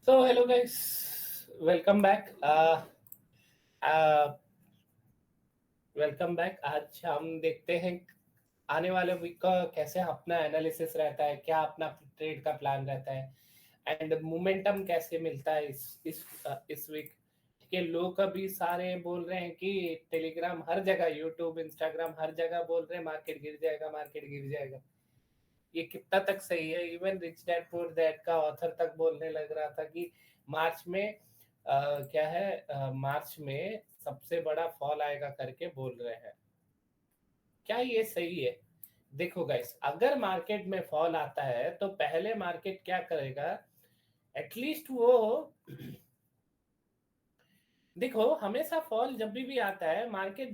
So hello guys, welcome back. Uh, welcome back. आज हम देखते हैं आने वाले वीक का कैसे अपना एनालिसिस रहता है, क्या अपना ट्रेड का प्लान रहता है एंड मोमेंटम कैसे मिलता है इस वीक। ठीक है, लोग अभी सारे बोल रहे हैं कि टेलीग्राम हर जगह, यूट्यूब, इंस्टाग्राम हर जगह बोल रहे हैं मार्केट गिर जाएगा, मार्केट गिर जाएगा। ये कितना तक सही है? Even rich dad poor dad का ऑथर तक बोलने लग रहा था कि मार्च में क्या है, मार्च में सबसे बड़ा फॉल आएगा करके बोल रहे हैं। क्या ये सही है? देखो गाइस, अगर मार्केट में फॉल आता है तो पहले मार्केट क्या करेगा, एटलीस्ट वो देखो, हमेशा फॉल जब भी आता है मार्केट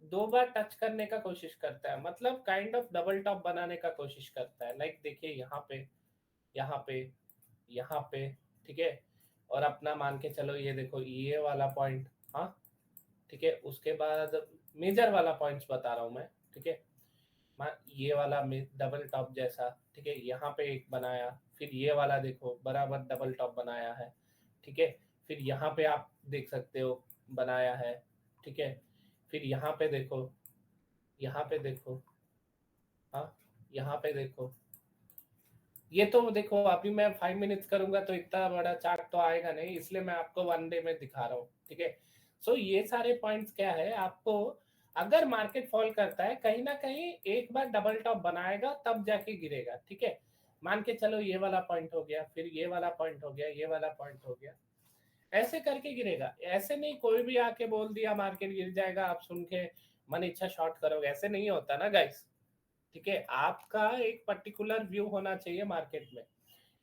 दो बार टच करने का कोशिश करता है, मतलब काइंड ऑफ डबल टॉप बनाने का कोशिश करता है। लाइक देखिए, यहाँ पे, यहाँ पे, ठीक है। और अपना मान के चलो, ये देखो ये वाला पॉइंट, हाँ ठीक है। उसके बाद मेजर वाला पॉइंट्स बता रहा हूँ मैं, ठीक है। ये वाला डबल टॉप जैसा, ठीक है, यहाँ पे एक बनाया, फिर ये वाला देखो बराबर डबल टॉप बनाया है, ठीक है। फिर यहाँ पे आप देख सकते हो बनाया है, ठीक है। फिर यहाँ पे देखो, यहाँ पे देखो, हाँ यहाँ पे देखो। ये तो देखो, अभी मैं 5 मिनट्स करूंगा तो इतना बड़ा चार्ट तो आएगा नहीं, इसलिए मैं आपको वन डे में दिखा रहा हूँ, ठीक है। सो ये सारे पॉइंट्स क्या है आपको, अगर मार्केट फॉल करता है कहीं ना कहीं एक बार डबल टॉप बनाएगा तब जाके गिरेगा, ठीक है। मान के चलो ये वाला पॉइंट हो गया, फिर ये वाला पॉइंट हो गया, ये वाला पॉइंट हो गया, ऐसे करके गिरेगा। ऐसे नहीं कोई भी आके बोल दिया मार्केट गिर जाएगा, आप सुन के मन इच्छा शॉर्ट करोगे, ऐसे नहीं होता ना गाइस। ठीक है, आपका एक पर्टिकुलर व्यू होना चाहिए मार्केट में।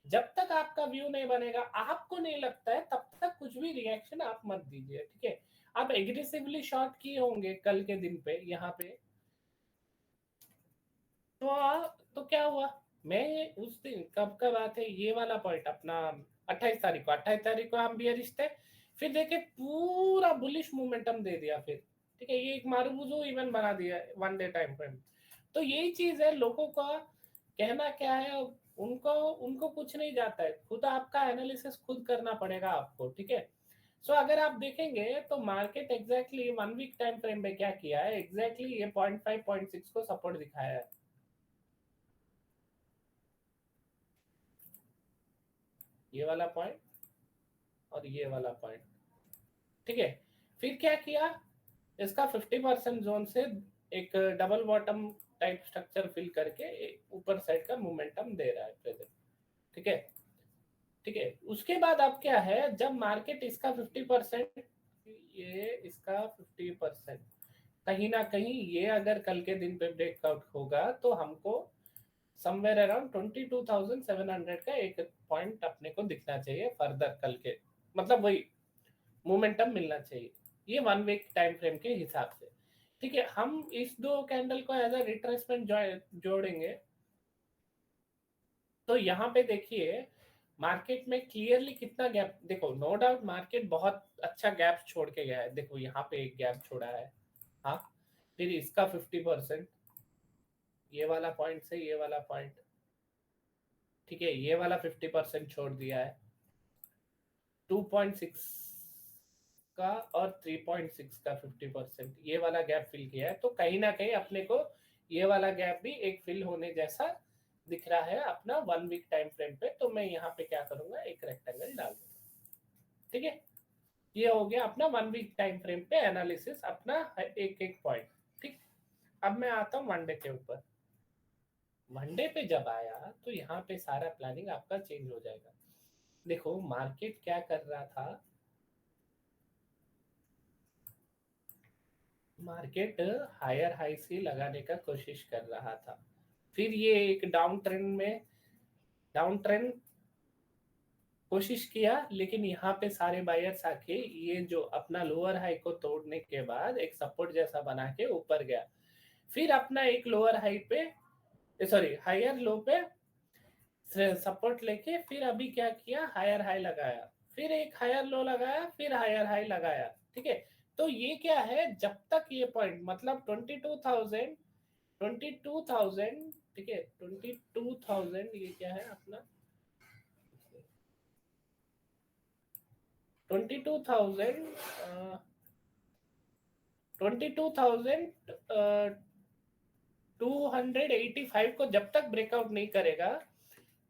जब तक आपका व्यू नहीं बनेगा, आपको नहीं लगता है, तब तक कुछ भी रिएक्शन आप मत दीजिए, ठीक है। आप एग्रेसिवली शॉर्ट किए होंगे कल के दिन पे यहाँ पे, तो क्या हुआ? मैं उस दिन, कब का बात है, ये वाला पॉइंट अपना 28 तारीख को, 28 तारीख को हम बियरिश थे। फिर देखे पूरा बुलिश मोमेंटम दे दिया फिर, ठीक है। ये एक मारूबुजू इवन बना दिया वन डे टाइम फ्रेम। तो यही चीज है, लोगों का कहना क्या है, उनको उनको कुछ नहीं जाता है, खुद आपका एनालिसिस खुद करना पड़ेगा आपको, ठीक है। सो अगर आप देखेंगे तो market exactly 1 week time frame में क्या किया है, एग्जैक्टली ये 0.5 0.6 को सपोर्ट दिखाया है, ये वाला पॉइंट और ये वाला पॉइंट, ठीक है। फिर क्या किया, इसका 50% जोन से एक double bottom type structure fill करके ऊपर साइड का मोमेंटम दे रहा है प्रेजेंट, ठीक है। ठीक है, उसके बाद अब क्या है, जब मार्केट इसका 50%, ये इसका 50%, कहीं ना कहीं ये अगर कल के दिन पे ब्रेकआउट होगा तो हमको समवेयर अराउंड 22,700 का एक पॉइंट अपने को दिखना चाहिए फर्दर कल के, मतलब वही मोमेंटम मिलना चाहिए, ये 1 वीक टाइम फ्रेम के हिसाब से, ठीक है। हम इस दो कैंडल को एज अ रिट्रेसमेंट जोड़ेंगे, तो यहाँ पे देखिए मार्केट में क्लियरली कितना गैप, देखो नो डाउट मार्केट बहुत अच्छा गैप छोड़ के गया है, देखो यहाँ पे एक गैप छोड़ा है, हाँ। फिर इसका 50%, ये वाला पॉइंट से ये वाला पॉइंट, ठीक है, ये वाला 50% छोड़ दिया है, 2.6 का और 3.6 का 50% ये वाला गैप फिल किया है, तो कहीं ना कहीं अपने को ये वाला गैप भी एक फिल होने जैसा दिख रहा है अपना 1 वीक टाइम फ्रेम पे। तो मैं यहाँ पे क्या करूंगा, एक रेक्टेंगल डाल दूंगा, ठीक है। ये हो गया अपना 1 वीक टाइम फ्रेम पे एनालिसिस अपना, एक एक पॉइंट, ठीक। अब मैं आता हूँ वनडे के ऊपर। वनडे पे जब आया तो यहाँ पे सारा प्लानिंग आपका चेंज हो जाएगा। देखो मार्केट क्या कर रहा था, मार्केट हायर हाई से लगाने का कोशिश कर रहा था, फिर ये एक डाउन ट्रेंड कोशिश किया, लेकिन यहाँ पे सारे बायर्स आके ये जो अपना लोअर हाई को तोड़ने के बाद एक सपोर्ट जैसा बना के ऊपर गया, फिर अपना एक लोअर हाई पे, सॉरी हायर लो पे सपोर्ट लेके फिर अभी क्या किया, हायर हाई लगाया, फिर एक हायर लो लगाया, फिर हायर हाई लगाया, ठीक है। तो ये क्या है, जब तक ये पॉइंट मतलब 22,000, ठीक है, 22,000, ये क्या है अपना, 22,285 को जब तक ब्रेकआउट नहीं करेगा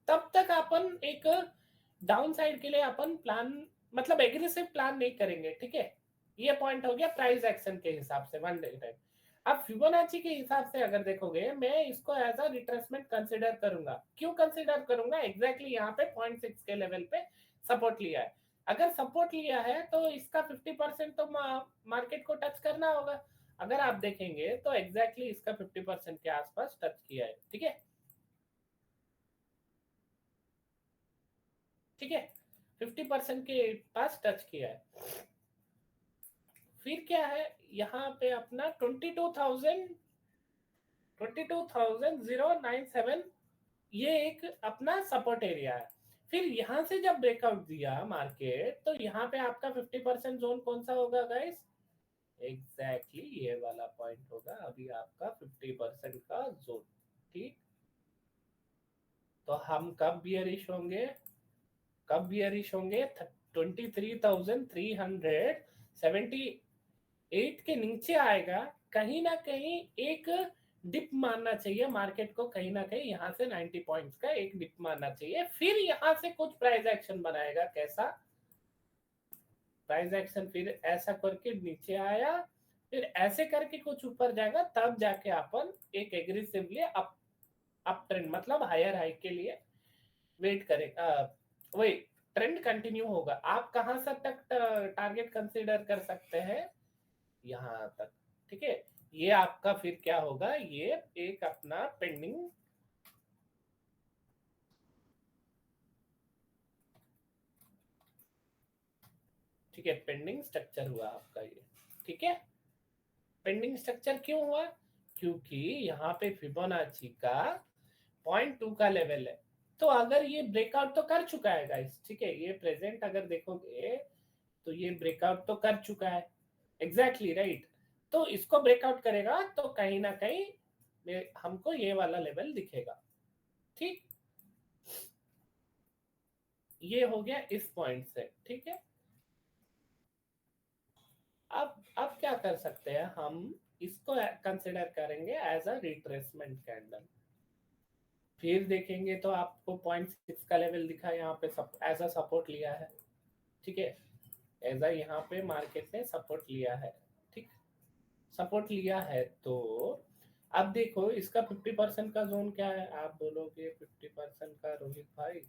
तब तक अपन एक डाउन साइड के लिए अपन प्लान, मतलब एग्रेसिव प्लान नहीं करेंगे, ठीक है। ये पॉइंट हो गया प्राइस एक्शन के हिसाब से वन डे टाइम। अब फिबोनाची के हिसाब से अगर देखोगे, मैं इसको एज अ रिट्रेसमेंट कंसीडर करूंगा। क्यों कंसीडर करूंगा? एग्जैक्टली यहाँ पे 0.6 के लेवल पे सपोर्ट लिया है। अगर सपोर्ट लिया है तो इसका 50% तो मार्केट को टच करना होगा। अगर आप देखेंगे तो एग्जैक्टली इसका 50% के आसपास टच किया है, ठीक है, ठीक है, 50% के पास टच किया है। फिर क्या है यहाँ पे अपना 22,097 ये एक अपना सपोर्ट एरिया है। फिर यहाँ से जब ब्रेकआउट दिया मार्केट तो यहाँ पे आपका 50% जोन कौन सा होगा गाइस? एग्जैक्टली ये वाला पॉइंट होगा अभी आपका 50% का जोन, ठीक। तो हम कब बियरिश होंगे? कब बियरिश होंगे? 23,378 के नीचे आएगा, कहीं ना कहीं एक डिप मारना चाहिए मार्केट को, कहीं ना कहीं यहाँ से 90 पॉइंट्स का एक डिप मारना चाहिए। फिर यहाँ से कुछ प्राइस एक्शन बनाएगा। कैसा प्राइस एक्शन? फिर ऐसा करके नीचे आया, फिर ऐसे करके कुछ ऊपर जाएगा, तब जाके अपन एक एग्रेसिवली अप ट्रेंड, मतलब हायर हाई के लिए वेट करेगा। वही ट्रेंड कंटिन्यू होगा। आप कहां से तक टारगेट कंसीडर कर सकते हैं? यहाँ तक, ठीक है। ये आपका फिर क्या होगा? ये एक अपना पेंडिंग, ठीक है, पेंडिंग स्ट्रक्चर हुआ आपका ये, ठीक है। पेंडिंग स्ट्रक्चर क्यों हुआ? क्योंकि यहाँ पे फिबोनाची का 0.2 का लेवल है। तो अगर ये ब्रेकआउट तो कर चुका है गाइस, ठीक है, ये प्रेजेंट अगर देखोगे तो ये ब्रेकआउट तो कर चुका है, एग्जैक्टली राइट। तो इसको ब्रेकआउट करेगा तो कहीं ना कहीं हमको ये वाला लेवल दिखेगा, ठीक। ये हो गया इस पॉइंट से, ठीक है। अब क्या कर सकते हैं हम? इसको कंसिडर करेंगे एज अ रिट्रेसमेंट कैंडल। फिर देखेंगे तो आपको 0.6 का लेवल दिखा यहाँ पे, एज अ सपोर्ट लिया है, ठीक है। एज अ यहाँ पे मार्केट ने सपोर्ट लिया है, ठीक, सपोर्ट लिया है। तो अब देखो इसका 50% का जोन क्या है? आप बोलोगे 50% का रोहित भाई,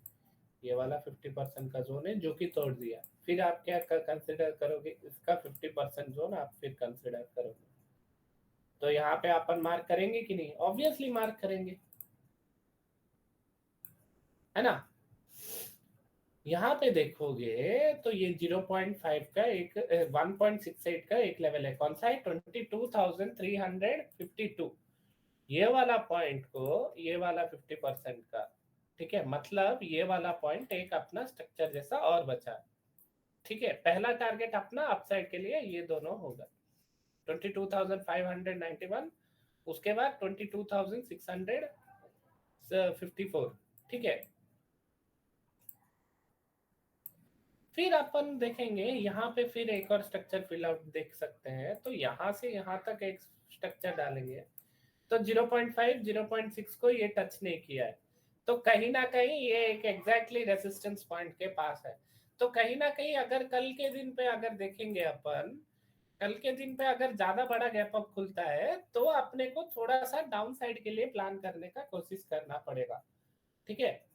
ये वाला 50% का जोन है जो कि तोड़ दिया। फिर आप क्या कंसिडर करोगे? इसका 50% जोन आप फिर कंसिडर करोगे। तो यहाँ पे अपन मार्क करेंगे कि नहीं? ऑब्वियसली मार्क करेंगे, है ना। यहाँ पे देखोगे तो ये 0.5 का एक 1.68 का एक लेवल है। कौन सा है? 22,352। ये वाला पॉइंट को, ये वाला 50% का, ठीक है, मतलब ये वाला पॉइंट एक अपना स्ट्रक्चर जैसा और बचा, ठीक है। पहला टारगेट अपना अपसाइड के लिए ये दोनों होगा 22,591, उसके बाद 22,654, ठीक है। फिर अपन देखेंगे यहाँ पे, फिर एक और स्ट्रक्चर फिल आउट देख सकते हैं। तो यहाँ से यहाँ तक एक स्ट्रक्चर डालेंगे तो 0.5 0.6 को ये टच नहीं किया है, तो कहीं ना कहीं ये एक एग्जैक्टली रेजिस्टेंस पॉइंट के पास है। तो कहीं ना कहीं अगर कल के दिन पे अगर देखेंगे अपन, कल के दिन पे अगर ज्यादा बड़ा गैप अप खुलता है तो अपने को थोड़ा सा डाउन साइड के लिए प्लान करने का कोशिश करना पड़ेगा, ठीक है।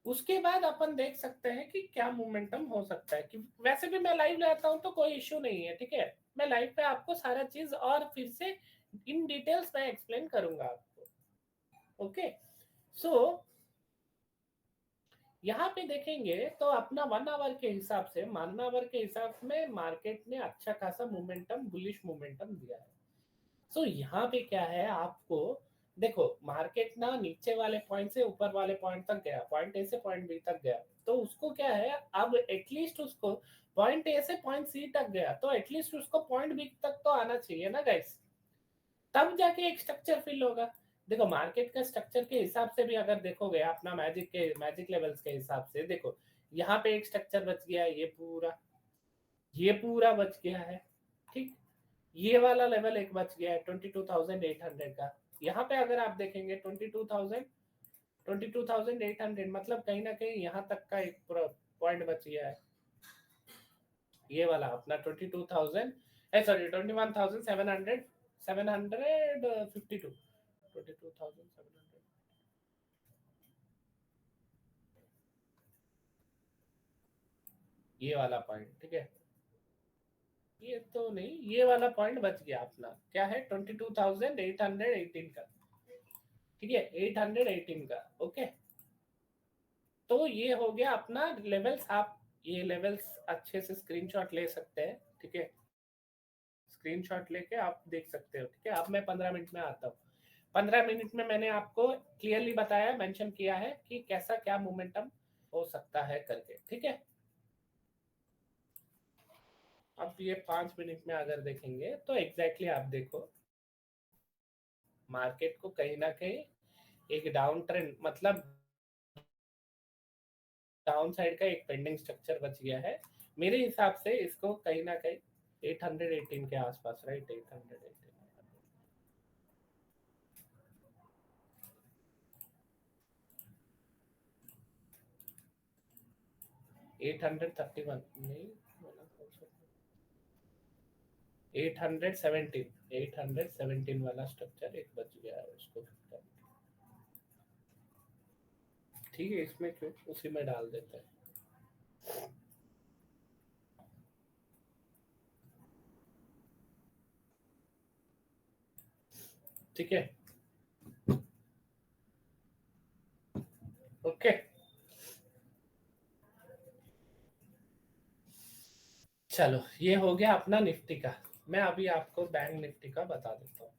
उसके बाद अपन देख सकते हैं कि क्या मोमेंटम हो सकता है। कि वैसे भी मैं लाइव रहता हूं तो कोई इश्यू नहीं है, ठीक है। मैं लाइव पे आपको सारा चीज और फिर से इन डिटेल्स में एक्सप्लेन करूंगा आपको, ओके। सो यहाँ पे देखेंगे तो अपना 1 आवर के हिसाब से, 1 आवर के हिसाब में मार्केट ने अच्छा खासा मोमेंटम, बुलिश मोमेंटम दिया है। सो यहाँ पे क्या है आपको, देखो मार्केट ना नीचे वाले पॉइंट से ऊपर वाले पॉइंट तक गया, पॉइंट ए से पॉइंट बी तक गया। तो उसको क्या है, अब एटलीस्ट उसको पॉइंट ए से पॉइंट सी तक गया तो एटलीस्ट उसको पॉइंट बी तक तो आना चाहिए ना गाइस, तब जाके एक स्ट्रक्चर फिल होगा। देखो मार्केट का स्ट्रक्चर के हिसाब से भी अगर देखोगे, अपना मैजिक लेवल्स के हिसाब से देखो, यहाँ पे एक स्ट्रक्चर बच गया है ये पूरा, ये पूरा बच गया है, ठीक। ये वाला लेवल एक बच गया है 22,800 का। यहाँ पे अगर आप देखेंगे 22,800 मतलब कहीं ना कहीं यहाँ तक का एक पॉइंट बच गया है। ये वाला अपना 22,000 सॉरी 21,700 752 22,700 ये वाला पॉइंट, ठीक है। ये तो नहीं, ये वाला पॉइंट बच गया अपना, क्या है 22,818 का, ठीक है, 818 का, ओके। तो ये हो गया अपना लेवल्स। आप ये लेवल्स अच्छे से स्क्रीनशॉट ले सकते हैं, ठीक है। स्क्रीनशॉट लेके आप देख सकते हो, ठीक है। अब मैं 15 मिनट में आता हूँ। 15 मिनट में मैंने आपको क्लियरली बताया, मेंशन किया है कि कैसा क्या मोमेंटम हो सकता है करके, ठीक है। अब ये 5 मिनट में अगर देखेंगे तो एग्जैक्टली आप देखो मार्केट को कहीं ना कहीं एक डाउन ट्रेंड, मतलब डाउन साइड का एक पेंडिंग स्ट्रक्चर बच गया है। मेरे हिसाब से इसको कहीं ना कहीं 818 के आसपास, राइट, 818 831 नहीं, 817 वाला स्ट्रक्चर एक बच गया है, उसको ठीक है, इसमें क्यों, उसी में डाल देते हैं। ठीक है, ओके। चलो ये हो गया अपना निफ्टी का। मैं अभी आपको बैंक निफ्टी का बता देता हूँ।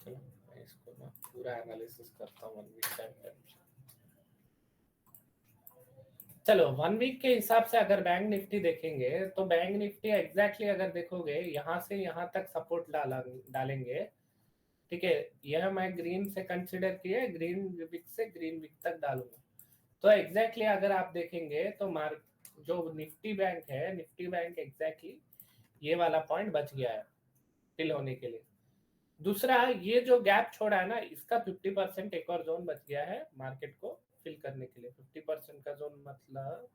चलो मैं इसको ना पूरा एनालिसिस करता हूँ 1 वीक टाइम। चलो 1 वीक के हिसाब से अगर बैंक निफ्टी देखेंगे तो बैंक निफ्टी एग्जैक्टली अगर देखोगे यहाँ से यहाँ तक सपोर्ट डालेंगे, ठीक है। यह मैं ग्रीन से कंसिडर किया, ग्रीन विक से ग्रीन विक तक डालूंगा। तो एग्जैक्टली अगर आप देखेंगे तो मार्क जो निफ्टी बैंक है, निफ्टी बैंक एग्जैक्टली ये वाला पॉइंट बच गया है फिल होने के लिए। दूसरा, ये जो गैप छोड़ा है ना, इसका 50% एक और जोन बच गया है मार्केट को फिल करने के लिए। 50% का जोन मतलब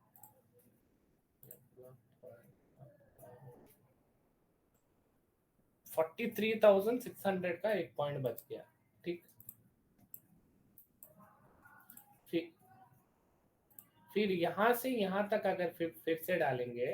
43,600 का एक पॉइंट बच गया, ठीक। फिर फिर यहाँ से यहाँ तक अगर फिर से डालेंगे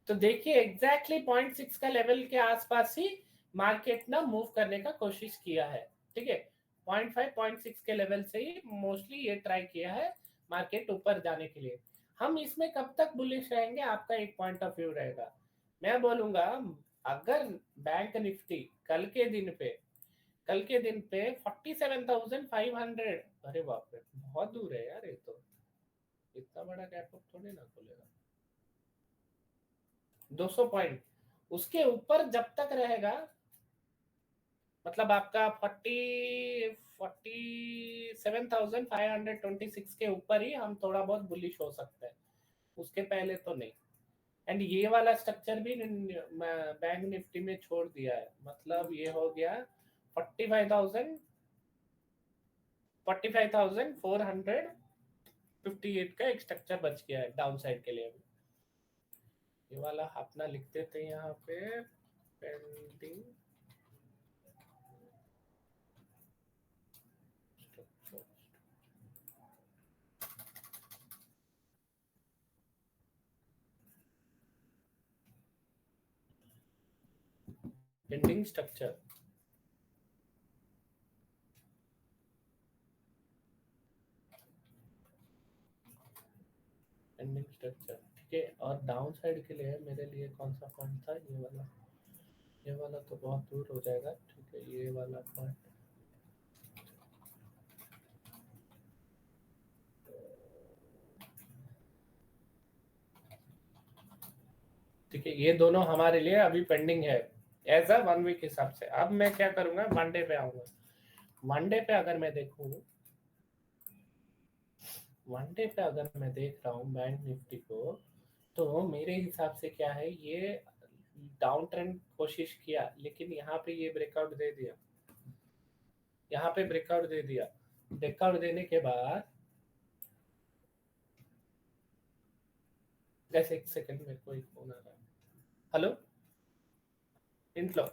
तो देखिए एग्जैक्टली 0.6 का लेवल के आसपास ही मार्केट ना मूव करने का कोशिश किया है, ठीक है। 0.5 0.6 के लेवल से ही मोस्टली ये ट्राई किया है मार्केट ऊपर जाने के लिए। हम इसमें कब तक बुलिश रहेंगे, आपका एक पॉइंट ऑफ व्यू रहेगा। मैं बोलूंगा अगर बैंक निफ्टी कल के दिन पे 47,500, अरे बाप रे बहुत दूर है यार, ये तो इतना बड़ा गैप अप थोड़ी ना खुलेगा। 200 पॉइंट उसके ऊपर जब तक रहेगा, मतलब आपका 47,526 के ऊपर ही हम थोड़ा बहुत बुलिश हो सकते हैं, उसके पहले तो नहीं। एंड ये वाला स्ट्रक्चर भी बैंक निफ्टी में छोड़ दिया है, मतलब ये हो गया 45,000 45,458 का एक स्ट्रक्चर बच गया है डाउन साइड के लिए। ये वाला अपना लिख देते हैं यहाँ पे, pending structure, pending structure, pending structure, ठीक है। और डाउन साइड के लिए मेरे लिए कौन सा पॉइंट था, ये वाला। ये वाला तो बहुत दूर हो जाएगा, ठीक है, ये वाला पॉइंट। ठीक है, ये दोनों हमारे लिए अभी पेंडिंग है एज अ 1 वीक हिसाब से। अब मैं क्या करूंगा, 1 डे पे आऊंगा। वन डे पे अगर मैं देखूं, वन डे पे अगर मैं देख रहा हूँ बैंक निफ्टी को, तो मेरे हिसाब से क्या है, ये डाउन ट्रेंड कोशिश किया, लेकिन यहाँ पे ये ब्रेकआउट दे दिया, यहाँ पे ब्रेकआउट दे दिया। ब्रेकआउट देने के बाद, जैसे एक सेकंड, मेरे को एक फोन आ रहा है। Hello, inflow.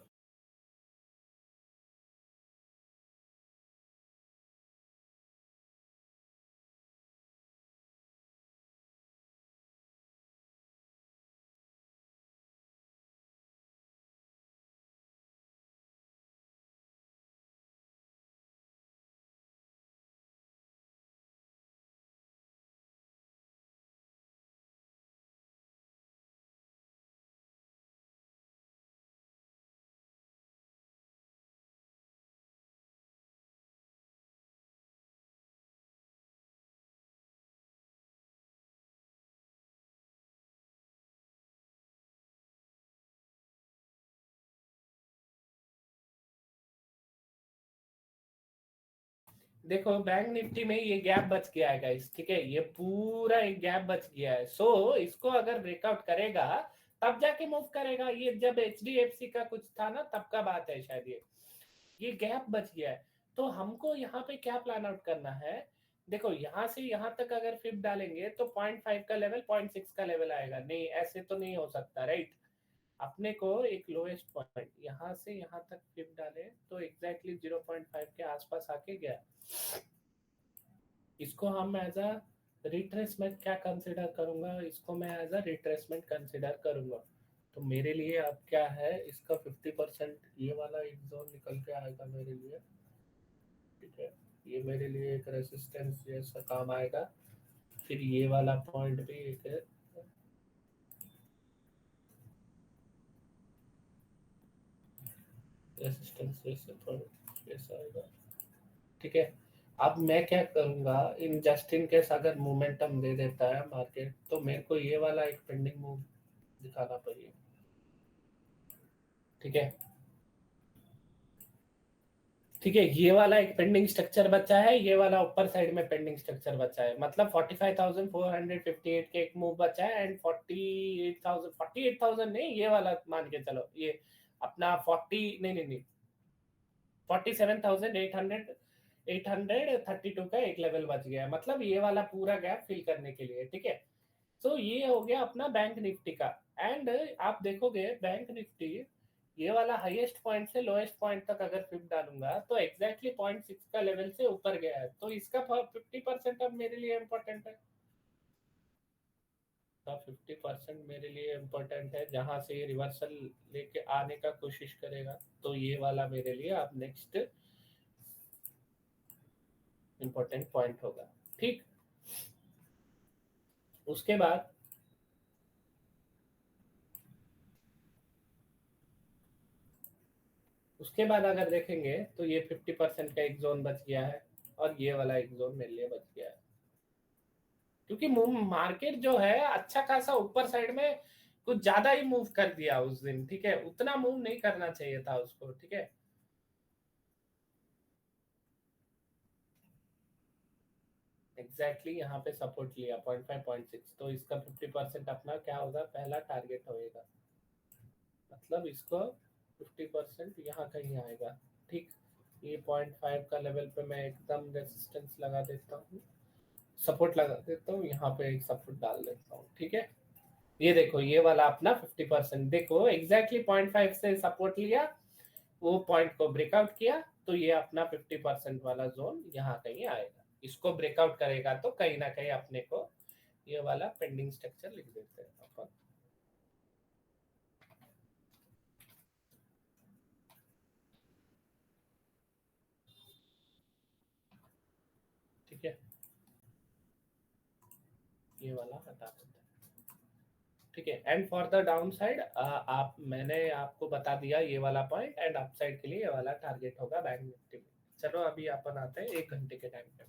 देखो बैंक निफ्टी में ये गैप बच गया है गाइस, ठीक है, ये पूरा एक गैप बच गया है। सो इसको अगर ब्रेकआउट करेगा तब जाके मूव करेगा। ये जब एचडीएफसी का कुछ था ना, तब का बात है शायद। ये गैप बच गया है। तो हमको यहाँ पे क्या प्लान आउट करना है, देखो यहाँ से यहाँ तक अगर फिप डालेंगे तो 0.5 का लेवल 0.6 का लेवल आएगा। नहीं, ऐसे तो नहीं हो सकता, राइट। अपने को एक लोएस्ट पॉइंट यहाँ से यहाँ तक फिप डाले तो एग्जैक्टली 0.5 के आसपास आके गया। इसको हम एज अ रिट्रेसमेंट क्या कंसिडर करूंगा, इसको मैं एज अ रिट्रेसमेंट कंसिडर करूंगा। तो मेरे लिए अब क्या है, इसका 50% ये वाला एक जोन निकल के आएगा मेरे लिए, ठीक है। ये मेरे लिए एक रेसिस्टेंस जैसा काम आएगा। फिर ये वाला पॉइंट भी एक रेसिस्टेंस जैसे पॉइंट जैसा आएगा, ठीक है। अब मैं क्या करूंगा, इन जस्ट इन केस अगर मोमेंटम दे देता है मार्केट, तो मेरे को ये वाला एक पेंडिंग मूव दिखाना पड़ेगा, ठीक है। ठीक है, ये वाला एक पेंडिंग स्ट्रक्चर बचा है, ये वाला ऊपर साइड में पेंडिंग स्ट्रक्चर बचा है, मतलब 45,458 के एक मूव बचा है, एंड 48,000 नहीं, ये वाला मान के चलो, ये अपना 40, नहीं नहीं नहीं, 47,800, 832 का एक लेवल बच गया है, मतलब ये वाला पूरा गैप फिल करने के लिए, ठीक है। तो ये हो गया अपना बैंक निफ्टी का। एंड आप देखोगे बैंक निफ्टी, ये वाला हाईएस्ट पॉइंट से लोएस्ट पॉइंट तक अगर फिप डालूंगा तो एग्जैक्टली 0.6 का लेवल से ऊपर गया है, तो इसका 50% अब मेरे लिए इम्पोर्टेंट है। तो 50% मेरे लिए इम्पोर्टेंट है, जहां से ये रिवर्सल लेके आने का कोशिश करेगा, तो ये वाला मेरे लिए अब नेक्स्ट इम्पोर्टेंट पॉइंट होगा, ठीक। उसके बाद, उसके बाद अगर देखेंगे तो ये 50% का एक जोन बच गया है, और ये वाला एक जोन मेरे लिए बच गया है, क्योंकि मार्केट जो है अच्छा खासा ऊपर साइड में कुछ ज्यादा ही मूव कर दिया उस दिन, ठीक है, उतना मूव नहीं करना चाहिए था उसको, ठीक है। एग्जैक्टली यहाँ पे सपोर्ट लिया 0.5 0.6, तो इसका 50% अपना क्या होगा, पहला टारगेट होएगा, मतलब इसको 50% यहाँ कहीं आएगा, ठीक। ये 0.5 का लेवल पे मैं एकदम रेसिस्टेंस लगा देता हूँ, सपोर्ट लगा देता हूँ, यहाँ पे एक सपोर्ट डाल देता हूँ, ठीक है। ये देखो, ये वाला अपना 50%, देखो एग्जैक्टली 0.5 से सपोर्ट लिया, वो पॉइंट को ब्रेकआउट किया, तो ये अपना 50% वाला जोन यहाँ कहीं आएगा। इसको ब्रेकआउट करेगा तो कहीं ना कहीं अपने को ये वाला पेंडिंग स्ट्रक्चर लिख देते हैं अपन, ठीक है। ये वाला हटा देते हैं, ठीक है। And for the down side, आप, मैंने आपको बता दिया ये वाला पॉइंट, एंड अप साइड के लिए ये वाला टारगेट होगा बैंक निफ्टी में। चलो अभी अपन आते हैं 1 घंटे के टाइम फ्रेम।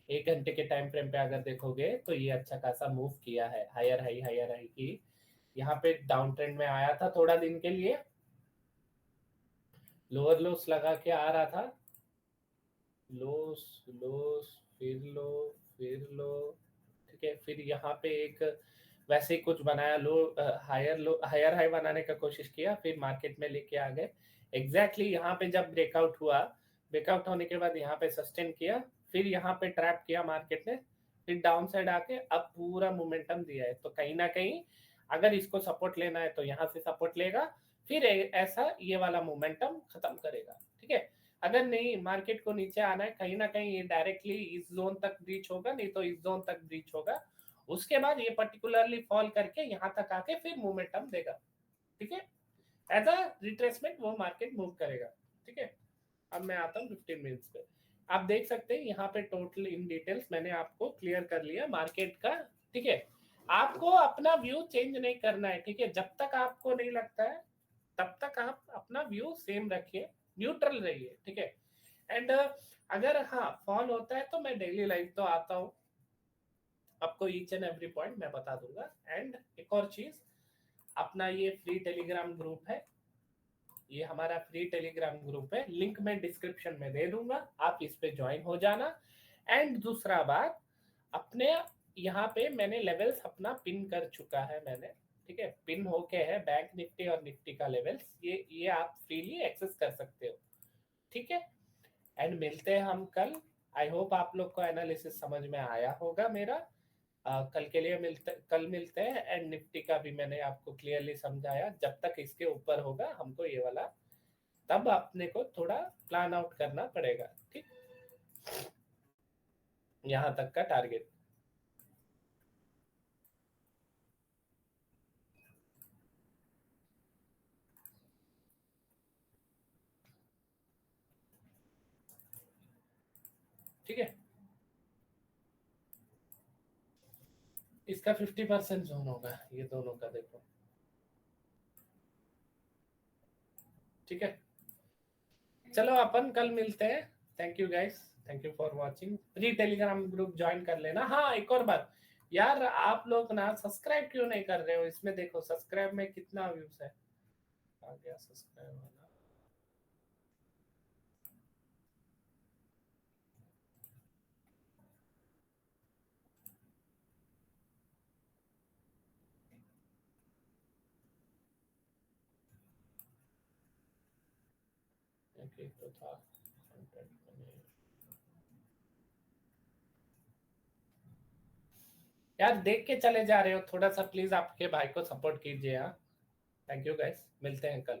1 घंटे के टाइम फ्रेम पे अगर देखोगे तो ये अच्छा खासा मूव किया है, हायर हाई की, यहाँ पे डाउन ट्रेंड में आया था थोड़ा दिन के लिए, लोअर लोस लगा के आ रहा था, लो, लो, फिर लो, फिर लो, ठीक है। फिर यहाँ पे एक वैसे ही कुछ बनाया, लो हायर हाई बनाने का कोशिश किया, फिर मार्केट में लेके आ गए। एग्जैक्टली यहाँ पे जब ब्रेकआउट हुआ, ब्रेकआउट होने के बाद यहाँ पे सस्टेन किया, फिर यहाँ पे ट्रैप किया मार्केट ने, फिर डाउन साइड आके अब पूरा मोमेंटम दिया है। तो कहीं ना कहीं अगर इसको सपोर्ट लेना है तो यहाँ से सपोर्ट लेगा, फिर ऐसा ये वाला मोमेंटम खत्म करेगा, ठीक है। अगर नहीं मार्केट को नीचे आना है, कहीं ना कहीं ये डायरेक्टली इस जोन तक ब्रीच होगा, नहीं तो इस जोन तक ब्रीच होगा, उसके बाद ये पर्टिकुलरली फॉल करके यहाँ तक आके फिर मोमेंटम देगा, ठीक है। एज अ रिट्रेसमेंट वो मार्केट मूव करेगा, ठीक है। अब मैं आता हूँ 15 मिनट्स पे। आप देख सकते हैं यहाँ पे टोटल इन डिटेल्स मैंने आपको क्लियर कर लिया मार्केट का, ठीक है। आपको अपना व्यू चेंज नहीं करना है, ठीक है। जब तक आपको नहीं लगता है तब तक आप अपना व्यू सेम रखिए, न्यूट्रल रहिए, ठीक है। एंड अगर हाँ फॉल होता है तो मैं डेली लाइफ तो आता हूँ, आपको ईच एंड एवरी पॉइंट मैं बता दूंगा। एंड एक और चीज, अपना ये फ्री टेलीग्राम ग्रुप है, ये हमारा फ्री टेलीग्राम ग्रुप है, लिंक मैं डिस्क्रिप्शन में दे दूंगा, आप इस पे ज्वाइन हो जाना। एंड दूसरा बात, अपने यहाँ पे मैंने लेवल्स अपना पिन कर चुका है मैंने, ठीक है। पिन होके है बैंक निफ्टी और निफ्टी का लेवल्स, ये आप फ्रीली एक्सेस कर सकते हो, ठीक है। एंड मिलते हैं हम कल। आई होप आप लोग को एनालिसिस समझ में आया होगा मेरा। कल के लिए कल मिलते हैं। एंड निफ्टी का भी मैंने आपको क्लियरली समझाया, जब तक इसके ऊपर होगा हमको ये वाला, तब अपने को थोड़ा प्लान आउट करना पड़ेगा, ठीक। यहाँ तक का टारगेट, ठीक है। इसका 50% जोन होगा ये दोनों का, देखो, ठीक है। चलो अपन कल मिलते हैं। Thank you guys, thank you for watching. Free Telegram group join कर लेना। हाँ एक और बात यार, आप लोग ना सब्सक्राइब क्यों नहीं कर रहे हो? इसमें देखो सब्सक्राइब में कितना व्यूज है, आ गया सब्सक्राइब वाला। ओके तो था कंटेंट में। यार देख के चले जा रहे हो, थोड़ा सा प्लीज आपके भाई को सपोर्ट कीजिए। हाँ, थैंक यू गाइस, मिलते हैं कल।